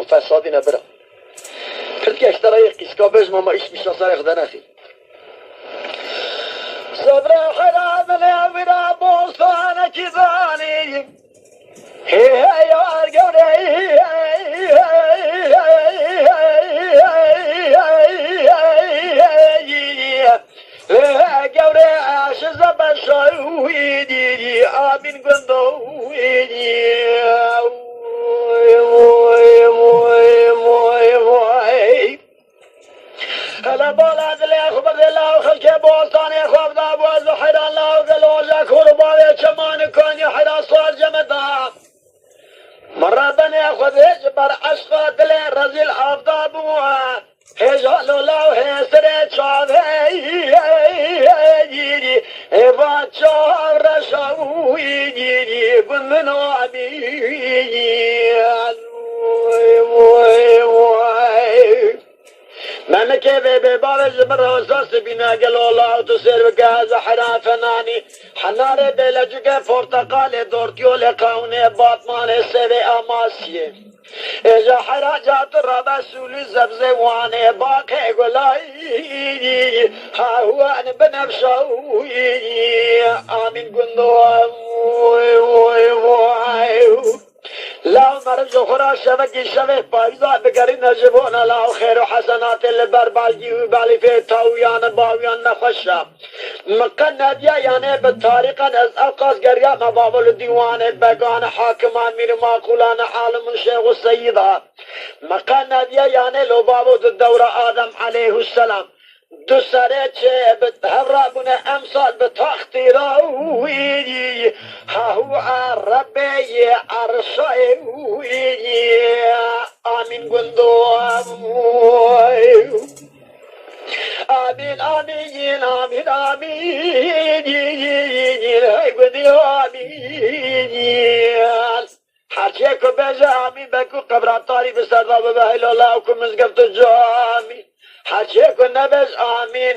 فسادی نبرم کرد که اشترای قیسکا بج ماما ایش میشنا سر اخدن اخی صبر خراب نبرا بوستان کزانی هی یار گوری گوری عاشق بشوی دی آبین گندوی دی هلا بالاد لی خبر لا خلک بوستان خواب دا باز حیران لا گلوجا قربان چمان کنی حیران صار جمدا مرا بنی خود هج بر عشق دل رزیل آفتاب هجال لا هسر چاوه جیری ایوان چاو رشاوی جیری گندنو من که به باب زمر اساس بینا گلولا تو سر بگاز حنا فنانی حنار بلجوک پرتقال دورتیو لقاونه باتمان سوی اماسیه اجا حراجات ربا سولی زبزه وانه باقه گلایی هاوان بنفشوی آمین گندو لا مرز خورا شبکی شبه پایزا بگری نجبون لا خیر و حسنات لبر بالگی و بالی فی تاویان باویان نخوشا مقن ندیا یعنی بطاریقا از اوقاس گریا مبابل دیوان بگان حاکمان میر ماقولان عالم شیخ و سیدها مقن ندیا یعنی لبابو دور آدم علیه السلام دو سره چه بتهربون امثال بتاختی راویدی هاو عربی عرشایویدی آمین گندو آمین آمین آمین آمین های گندی آمین هرچی که بجه آمین بکو قبراتاری بسرده ببهیل الله و کمزگفت جامی هرچی که نبز آمین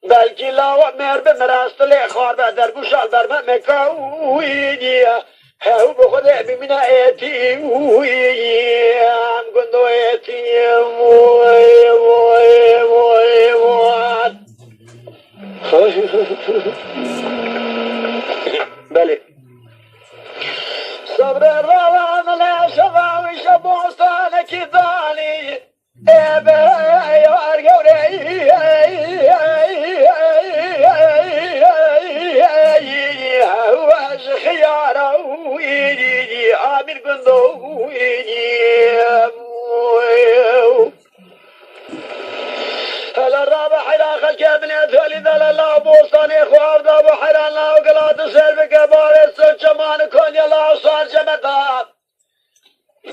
بلکی لاو مر به مراستل خوار به درگوشال بر من مکاویدی هاو بخود بمینا ایتی ویم گندو ایتی بله صبر روان لا شفاوی شبوستان کدانی ابه یار گوری هواش خيارويدي آمين قندويدي هلا الرابع حيران خلك ابن ثولي ذل الله بوصاني خوار دابو حيران لا وقلات سلبك بارس جمان كون يلا صار جمدا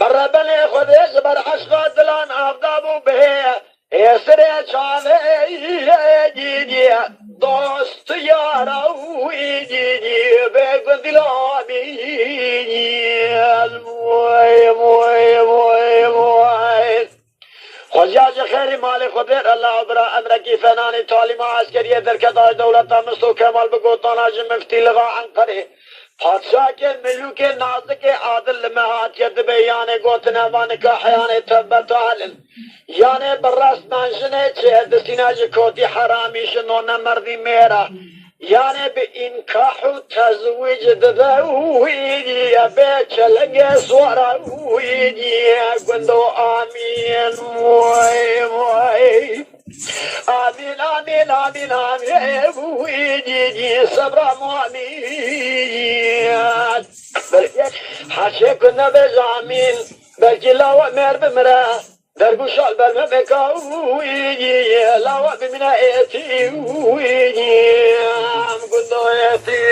برا بني خذ يزبر عشق دلان افضابو به يسري چاله جيدي دوست يارويدي بگو دلابي موي موي موي موي خجاج خير مال خبر الله برا امرکی فنان تعلیم عسکری در کدای دولت مستو کمال بگو تاناج مفتی لغا انقره پادشاہ کے ملوک نازک عادل مہات ید بیان گوتنوان کا حیان تبت عالم یعنی براس منشنے چه دستیناج کوتی حرامی شنون مردی میرا یعنی به انکاح و تزویج ددویدی بیچلنگ سوراویدی گندو آمین موی موی آمین آمین آمین آمین ویدی صبر آمین حشه کنه بز آمین بلکی لاو مر بمره در گوشال برمه بکاویدی لاو بمینه ایتی ویدی ام گندو ایتی